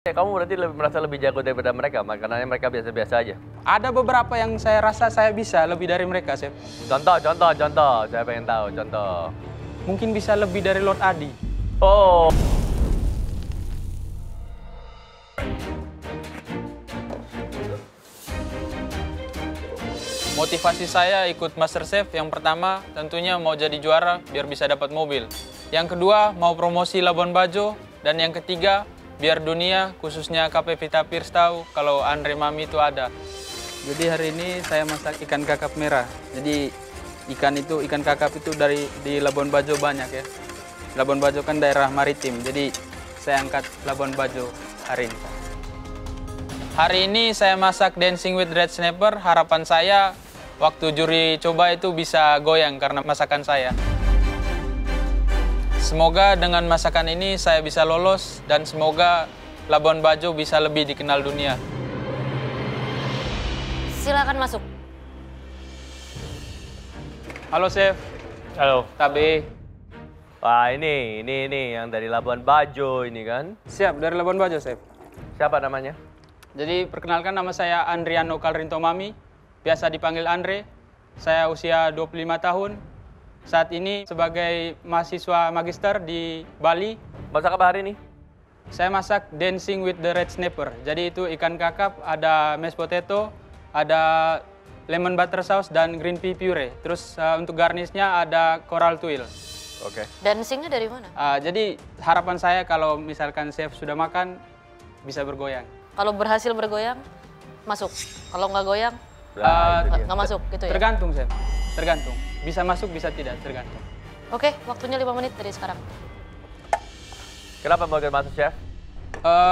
Kamu berarti merasa lebih jago daripada mereka, makanannya mereka biasa-biasa aja. Ada beberapa yang saya rasa saya bisa lebih dari mereka, Chef. Contoh. Saya pengen tahu, contoh. Mungkin bisa lebih dari Lord Adi. Oh. Motivasi saya ikut MasterChef yang pertama tentunya mau jadi juara biar bisa dapat mobil. Yang kedua mau promosi Labuan Bajo. Dan yang ketiga biar dunia khususnya KP Vita Pierce tahu kalau Andre Mami itu ada. Jadi hari ini saya masak ikan kakap merah. Jadi ikan kakap itu di Labuan Bajo banyak ya. Labuan Bajo kan daerah maritim. Jadi saya angkat Labuan Bajo hari ini. Hari ini saya masak Dancing with Red Snapper. Harapan saya waktu juri coba itu bisa goyang karena masakan saya. Semoga dengan masakan ini saya bisa lolos dan semoga Labuan Bajo bisa lebih dikenal dunia. Silakan masuk. Halo Chef. Halo. Tabe. Wah ini yang dari Labuan Bajo ini kan? Siap, dari Labuan Bajo Chef. Siapa namanya? Jadi perkenalkan nama saya Andriano Calrinto Mami, biasa dipanggil Andre. Saya usia 25 tahun. Saat ini sebagai mahasiswa magister di Bali. Masak apa hari ini? Saya masak Dancing with the Red Snapper. Jadi itu ikan kakap, ada mashed potato, ada lemon butter sauce dan green pea puree. Terus untuk garnishnya ada coral tuil. Oke. Dancingnya dari mana? Jadi harapan saya kalau misalkan chef sudah makan bisa bergoyang. Kalau berhasil bergoyang, masuk. Kalau nggak goyang, nggak masuk gitu ya? Tergantung chef, tergantung. Bisa masuk, bisa tidak, tergantung. Oke, waktunya 5 menit dari sekarang. Kenapa mau masuk chef?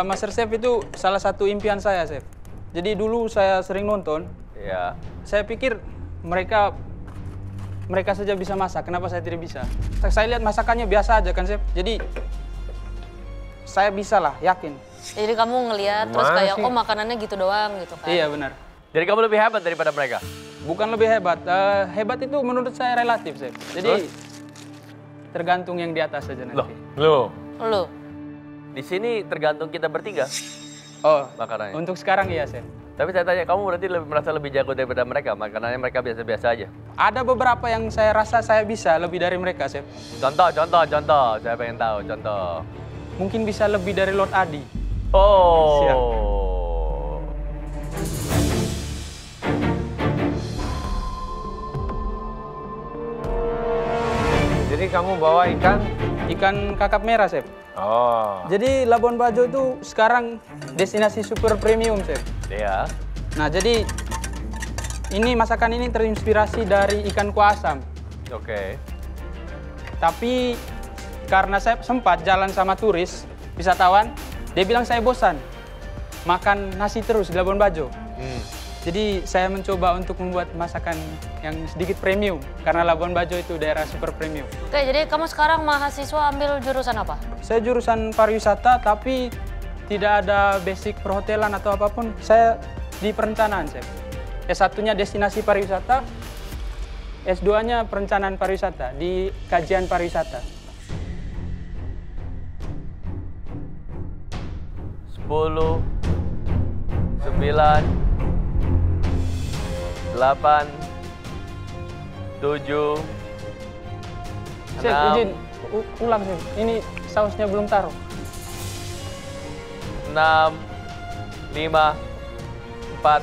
MasterChef itu salah satu impian saya, Chef. Jadi dulu saya sering nonton. Iya. Saya pikir mereka saja bisa masak, kenapa saya tidak bisa? Saya lihat masakannya biasa aja kan, Chef. Jadi saya bisa lah, yakin. Jadi kamu ngelihat terus kayak, oh makanannya gitu doang gitu kan? Iya, benar. Jadi kamu lebih hebat daripada mereka? Bukan lebih hebat. Hebat itu menurut saya relatif, Chef. Jadi tergantung yang di atas saja nanti. Loh. Lu? Di sini tergantung kita bertiga. Oh, makanannya. Untuk sekarang iya, Chef. Tapi saya tanya, kamu berarti merasa lebih jago daripada mereka, makanannya mereka biasa-biasa aja? Ada beberapa yang saya rasa saya bisa lebih dari mereka, Chef. Contoh. Saya pengen tahu, contoh. Mungkin bisa lebih dari Lord Adi. Oh. Siap. Jadi kamu bawa Ikan kakap merah, Chef. Oh. Jadi Labuan Bajo itu sekarang destinasi super premium, Chef. Iya. Nah, jadi masakan ini terinspirasi dari ikan kuah asam. Oke. Tapi karena saya sempat jalan sama turis, wisatawan, dia bilang saya bosan makan nasi terus di Labuan Bajo. Jadi saya mencoba untuk membuat masakan yang sedikit premium karena Labuan Bajo itu daerah super premium. Oke, jadi kamu sekarang mahasiswa ambil jurusan apa? Saya jurusan pariwisata tapi tidak ada basic perhotelan atau apapun. Saya di perencanaan, Chef. S1-nya destinasi pariwisata, S2-nya perencanaan pariwisata di kajian pariwisata. 10, 9, 8, 7, Chef, 6, izin ulang, Chef. Ini sausnya belum taruh. 6, 5, 4,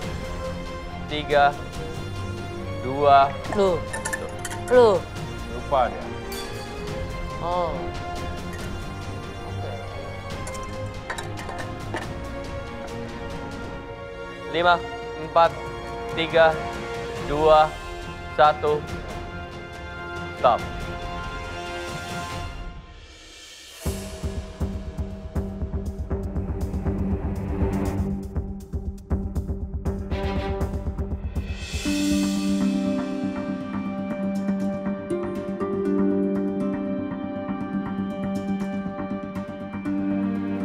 3, 2. Lu? Lupa dia. Oh. 5, 4, 3, 2, 1, stop.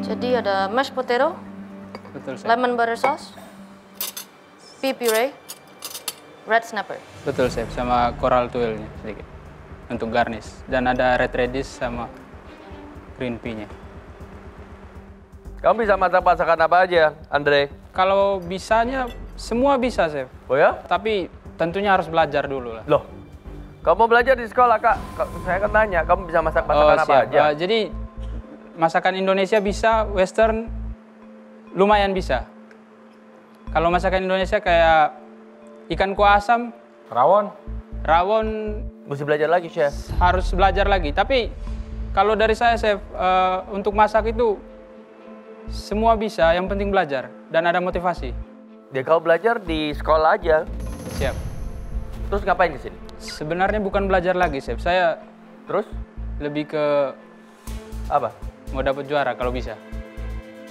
Jadi ada mashed potato, Betul, Chef. lemon butter sauce, pea puree, red snapper. Betul, Chef. Sama coral tuilnya sedikit untuk garnish. Dan ada red radish sama green pea-nya. Kamu bisa masak masakan apa aja, Andre? Kalau bisanya, semua bisa, Chef. Oh ya? Tapi tentunya harus belajar dulu lah. Loh, kamu belajar di sekolah, Kak? Saya kan tanya, kamu bisa masak masakan apa siap. aja? Jadi, masakan Indonesia bisa, Western lumayan bisa. Kalau masakan Indonesia kayak ikan kuah asam, Rawon? rawon Mesti belajar lagi, Chef. harus belajar lagi. Tapi kalau dari saya, Chef, untuk masak itu semua bisa, yang penting belajar dan ada motivasi. Dia kau belajar di sekolah aja. Siap. Terus ngapain di sini? Sebenarnya bukan belajar lagi, Chef. Saya Terus lebih ke apa? mau dapat juara kalau bisa.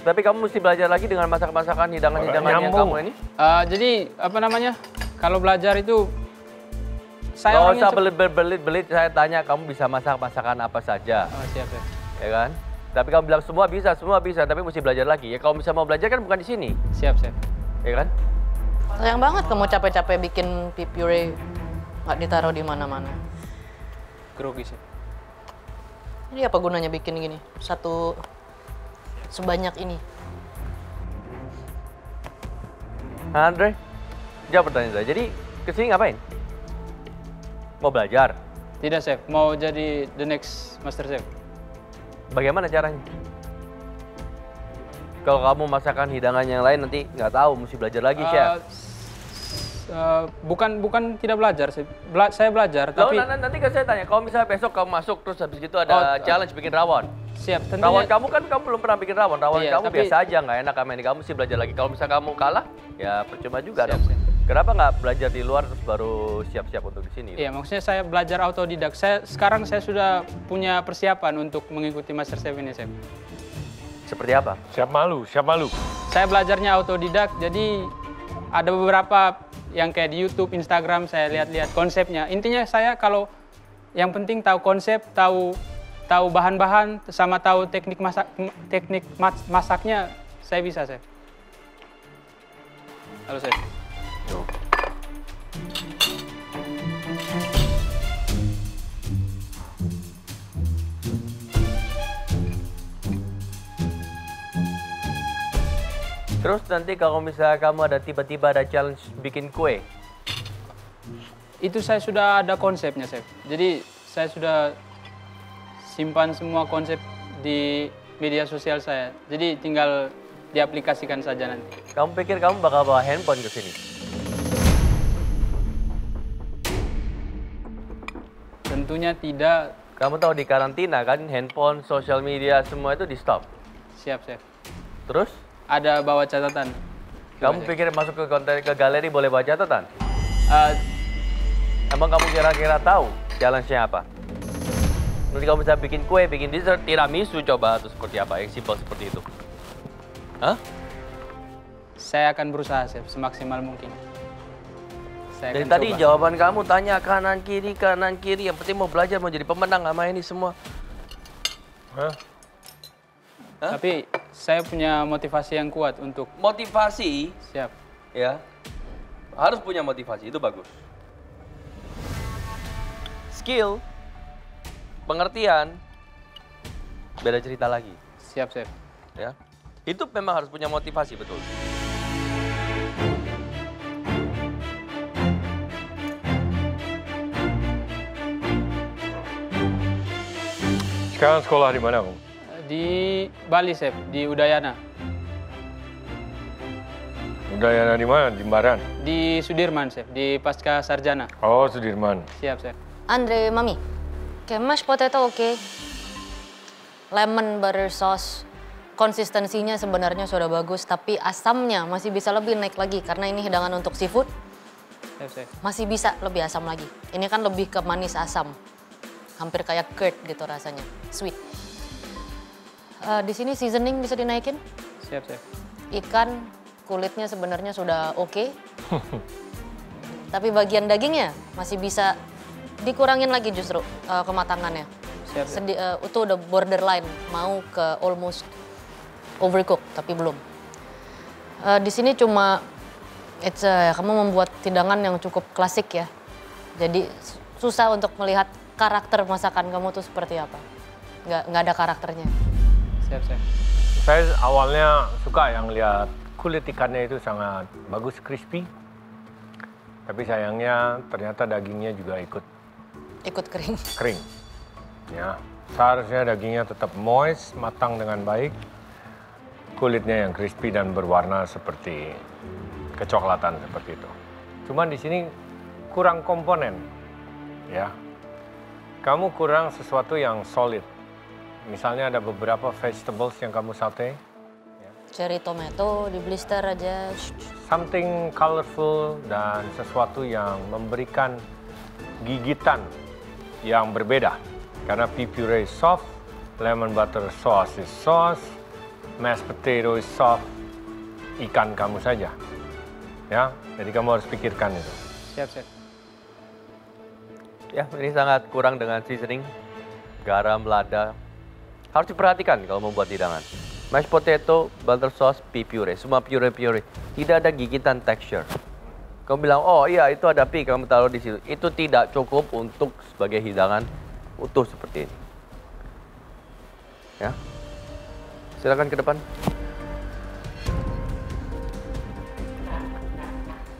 Tapi kamu mesti belajar lagi dengan masak-masakan hidangan-hidangan yang Nyambung. kamu ini. Jadi apa namanya? Kalau belajar itu saya Nggak orangnya usah belit-belit, saya tanya kamu bisa masak masakan apa saja, Oh, siap, Chef. ya kan? Tapi kamu bilang semua bisa, tapi mesti belajar lagi. Ya kalau bisa mau belajar kan bukan di sini, Siap, Chef. ya kan? Sayang banget kamu capek-capek bikin beef puree nggak ditaruh di mana-mana. Grogi, Chef. Jadi apa gunanya bikin gini? Satu sebanyak ini. Nah, Andre, jawab pertanyaan saya. Jadi kesini ngapain? Mau belajar? Tidak, Chef. Mau jadi the next Master Chef. Bagaimana caranya? Kalau kamu masakan hidangan yang lain nanti nggak tahu, mesti belajar lagi, Chef. Bukan tidak belajar, Chef. Saya belajar, Loh, tapi nanti kan saya tanya, kalau misalnya besok kamu masuk terus habis itu ada challenge bikin rawon. siap. Rawon Tentunya kamu kan kamu belum pernah bikin rawon. Rawon Iya, kamu tapi- biasa aja, nggak enak sama ini. Kamu mesti belajar lagi. Kalau misalnya kamu kalah, ya percuma juga Siap, dong. siap. Kenapa nggak belajar di luar terus baru siap-siap untuk di sini? Iya, maksudnya saya belajar autodidak. Sekarang saya sudah punya persiapan untuk mengikuti Master Chef ini, Chef. Seperti apa? Siap malu, siap malu. Saya belajarnya autodidak, jadi ada beberapa yang kayak di YouTube, Instagram, saya lihat-lihat konsepnya. Intinya saya kalau yang penting tahu konsep, tahu bahan-bahan, sama tahu teknik masaknya, saya bisa, Chef. Halo, Chef. Terus nanti kalau misalnya kamu ada tiba-tiba ada challenge bikin kue, Itu saya sudah ada konsepnya, Chef. Jadi saya sudah simpan semua konsep di media sosial saya. Jadi tinggal diaplikasikan saja nanti. kamu pikir kamu bakal bawa handphone ke sini? Tentunya tidak. Kamu tahu di karantina kan, handphone, sosial media, semua itu di stop. Siap, Chef. Terus, Ada bawa catatan. kamu Chef. pikir masuk ke galeri boleh bawa catatan? Eh, Emang kamu kira-kira tahu challenge-nya apa? Nanti kamu bisa bikin kue, bikin dessert, tiramisu coba atau seperti apa, yang simpel seperti itu. Hah? saya akan berusaha, Chef, semaksimal mungkin. Saya Dari akan tadi coba. jawaban kamu tanya kanan kiri, yang penting mau belajar, mau jadi pemenang sama ini semua. Hah? Hah? Tapi saya punya motivasi yang kuat untuk Motivasi, siap. ya, harus punya motivasi, itu bagus. Skill, pengertian, beda cerita lagi, Siap, Chef. ya. Hidup memang harus punya motivasi, betul. Sekarang sekolah di mana, Om? Di Bali, Chef, di Udayana. Udayana di mana? Di Baran? Di Sudirman, Chef, di Pasca Sarjana. Oh, Sudirman. Siap, Chef. Andre, Mami, kayak mashed potato oke. Lemon butter sauce, konsistensinya sebenarnya sudah bagus, tapi asamnya masih bisa lebih naik lagi karena ini hidangan untuk seafood, Siap, Chef. masih bisa lebih asam lagi. Ini kan lebih ke manis asam, hampir kayak curd gitu rasanya, sweet. Di sini seasoning bisa dinaikin, Siap, Chef. ikan kulitnya sebenarnya sudah oke. Tapi bagian dagingnya masih bisa dikurangin lagi justru kematangannya. Siap, Chef. Itu udah borderline mau ke almost overcooked tapi belum. Di sini cuma kamu membuat hidangan yang cukup klasik ya. Jadi susah untuk melihat karakter masakan kamu tuh seperti apa. Nggak ada karakternya. Siap, Chef. Saya awalnya suka yang lihat kulit ikannya itu sangat bagus, crispy. Tapi sayangnya ternyata dagingnya juga ikut Kering. kering. Ya, seharusnya dagingnya tetap moist, matang dengan baik. Kulitnya yang crispy dan berwarna seperti kecoklatan seperti itu. Cuman di sini kurang komponen, ya. Kamu kurang sesuatu yang solid. Misalnya ada beberapa vegetables yang kamu saute. Cherry tomato di blister aja. Something colorful dan sesuatu yang memberikan gigitan yang berbeda. Karena pea puree is soft, lemon butter sauce is sauce, mashed potato is soft, ikan kamu saja. Ya, jadi kamu harus pikirkan itu. Siap, Chef. Ya, ini sangat kurang dengan seasoning, garam, lada. Harus diperhatikan kalau membuat hidangan. Mashed potato, butter sauce, pea puree, semua puree. Tidak ada gigitan texture. Kamu bilang, oh iya itu ada pea, kamu taruh di situ. Itu tidak cukup untuk sebagai hidangan utuh seperti ini. Ya, silakan ke depan.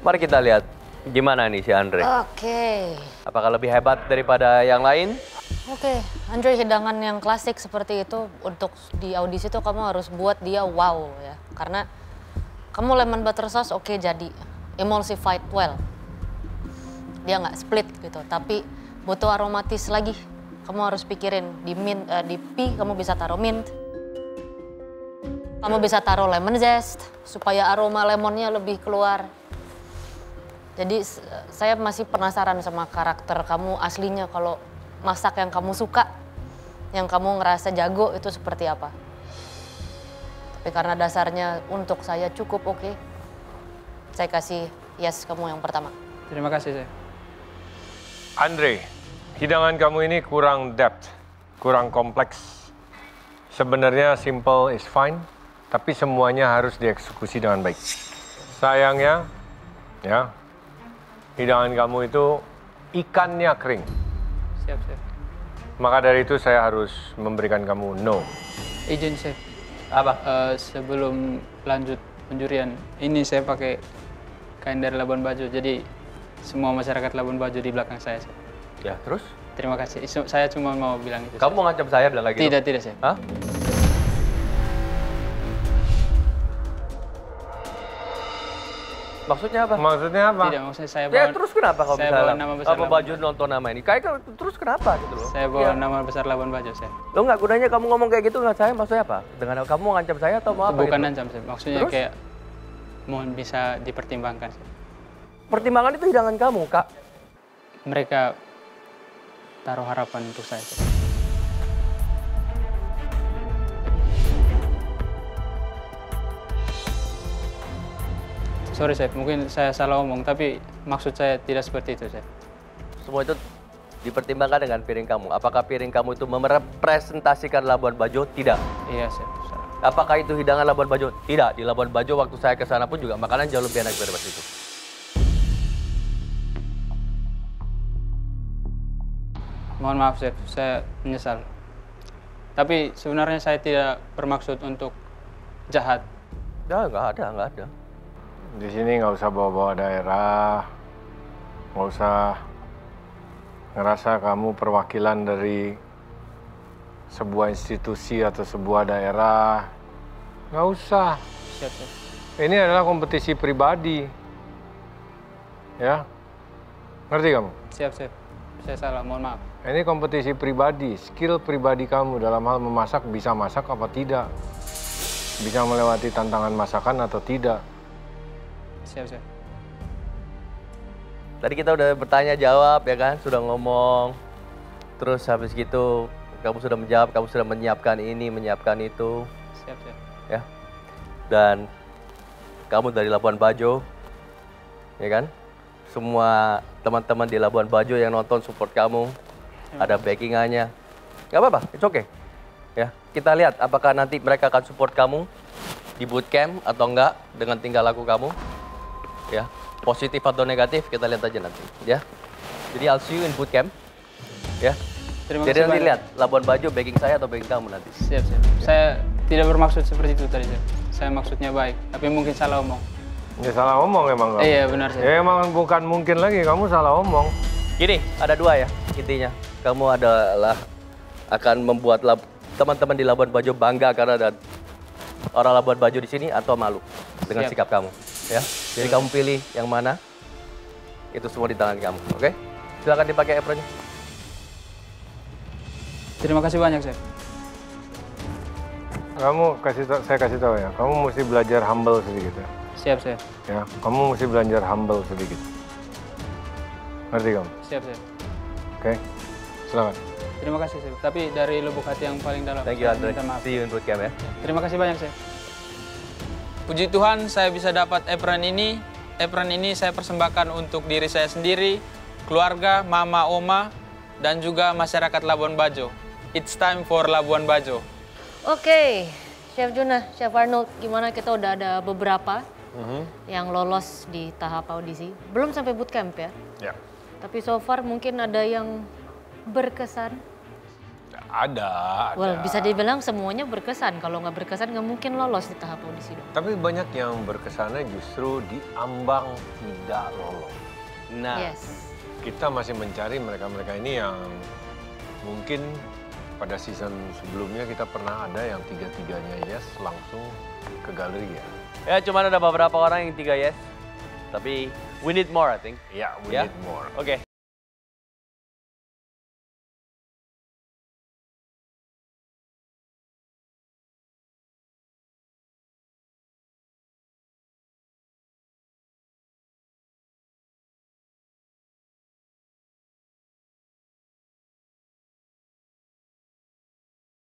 Mari kita lihat gimana nih si Andre. Oke. Apakah lebih hebat daripada yang lain? Oke, Andre, hidangan yang klasik seperti itu untuk di audisi tuh kamu harus buat dia wow ya. Karena kamu lemon butter sauce oke jadi emulsified well. Dia nggak split gitu, tapi butuh aromatis lagi. Kamu harus pikirin di mint, di pea kamu bisa taruh mint. Kamu bisa taruh lemon zest supaya aroma lemonnya lebih keluar. Jadi saya masih penasaran sama karakter kamu aslinya kalau masak yang kamu suka, yang kamu ngerasa jago itu seperti apa. Tapi karena dasarnya untuk saya cukup oke, saya kasih yes kamu yang pertama. Terima kasih, Chef. Andre, hidangan kamu ini kurang depth, kurang kompleks. Sebenarnya simple is fine, tapi semuanya harus dieksekusi dengan baik. Sayangnya, ya, hidangan kamu itu ikannya kering. Siap, Chef. Maka dari itu saya harus memberikan kamu no. Izin, Chef. Apa? Sebelum lanjut penjurian, ini saya pakai kain dari Labuan Bajo, jadi semua masyarakat Labuan Bajo di belakang saya, Chef. Ya, terus? Terima kasih. Saya cuma mau bilang itu. Kamu mau ngancam saya bilang lagi? Tidak, Chef. Hah? Maksudnya apa? Maksudnya apa? Tidak, maksudnya saya Ya bawa, terus kenapa kalau saya bawa misalnya nama besar apa Labuan Bajo nonton nama ini? Kayak terus kenapa gitu loh? Saya bawa Ya. nama besar Labuan Bajo, Chef. Lo nggak gunanya kamu ngomong kayak gitu nggak saya maksudnya apa? Dengan kamu mau ngancam saya atau mau apa? Bukan gitu? ancam, Chef. Maksudnya Terus? kayak mohon bisa dipertimbangkan, Chef. Pertimbangan itu hidangan kamu, Kak. Mereka taruh harapan untuk saya, Chef. Sorry, Chef. Mungkin saya salah ngomong, tapi maksud saya tidak seperti itu, Chef. Semua itu dipertimbangkan dengan piring kamu. Apakah piring kamu itu merepresentasikan Labuan Bajo? Tidak. Iya, Chef. Salah. Apakah itu hidangan Labuan Bajo? Tidak. Di Labuan Bajo waktu saya ke sana pun juga makanan jauh lebih enak daripada itu. Mohon maaf, Chef. Saya menyesal. Tapi sebenarnya saya tidak bermaksud untuk jahat. Ya, nggak ada. Di sini nggak usah bawa-bawa daerah, nggak usah ngerasa kamu perwakilan dari sebuah institusi atau sebuah daerah. Nggak usah. Siap, Chef. Ini adalah kompetisi pribadi. Ya, ngerti kamu? Siap, Chef. Saya salah, mohon maaf. Ini kompetisi pribadi, skill pribadi kamu dalam hal memasak, bisa masak apa tidak. Bisa melewati tantangan masakan atau tidak. Siap, Chef. Tadi kita udah bertanya jawab ya kan, sudah ngomong. Terus habis gitu kamu sudah menjawab, kamu sudah menyiapkan ini, menyiapkan itu, Siap, Chef. ya. Dan kamu dari Labuan Bajo, ya kan? Semua teman-teman di Labuan Bajo yang nonton support kamu, ada backingannya. Gak apa-apa, it's okay. Ya, kita lihat apakah nanti mereka akan support kamu di bootcamp atau enggak dengan tingkah laku kamu. Ya, positif atau negatif kita lihat aja nanti, ya. Jadi I'll see you in bootcamp, ya. Terima Jadi kasih nanti banyak. lihat Labuan Bajo backing saya atau backing kamu nanti. Siap, Chef. Saya Tidak bermaksud seperti itu tadi, Chef. Saya maksudnya baik, tapi mungkin salah omong. Ya salah omong emang kamu. Iya, benar, Chef. Ya emang bukan mungkin lagi, kamu salah omong. Gini, ada dua ya intinya. Kamu adalah akan membuat teman-teman di Labuan Bajo bangga karena ada orang Labuan Bajo di sini atau malu dengan Siap. sikap kamu. Ya, jadi kamu pilih yang mana. Itu semua di tangan kamu, oke? Silakan dipakai apronnya. Terima kasih banyak, Chef. Saya kasih tahu ya, kamu mesti belajar humble sedikit ya. Siap, Chef. Ya, kamu mesti belajar humble sedikit. Ngerti kamu? Siap, Chef. Oke, silakan. Terima kasih, Chef. Tapi dari lubuk hati yang paling dalam. Thank you, saya Andre. minta maaf. See you in bootcamp ya. Terima kasih banyak, Chef. Puji Tuhan, saya bisa dapat apron ini. Apron ini saya persembahkan untuk diri saya sendiri, keluarga, mama, oma, dan juga masyarakat Labuan Bajo. It's time for Labuan Bajo. Oke, Chef Juna, Chef Arnold, gimana kita udah ada beberapa yang lolos di tahap audisi. Belum sampai bootcamp ya, Ya. tapi so far mungkin ada yang berkesan. Ada. Well, bisa dibilang semuanya berkesan. Kalau nggak berkesan nggak mungkin lolos di tahap audisi dong. Tapi banyak yang berkesannya justru di ambang tidak lolos. Nah, Yes. kita masih mencari mereka-mereka ini yang mungkin pada season sebelumnya kita pernah ada yang tiga-tiganya yes langsung ke galeri ya. Ya, cuman ada beberapa orang yang 3 yes. Tapi we need more, I think. Ya, we Ya? need more. Oke.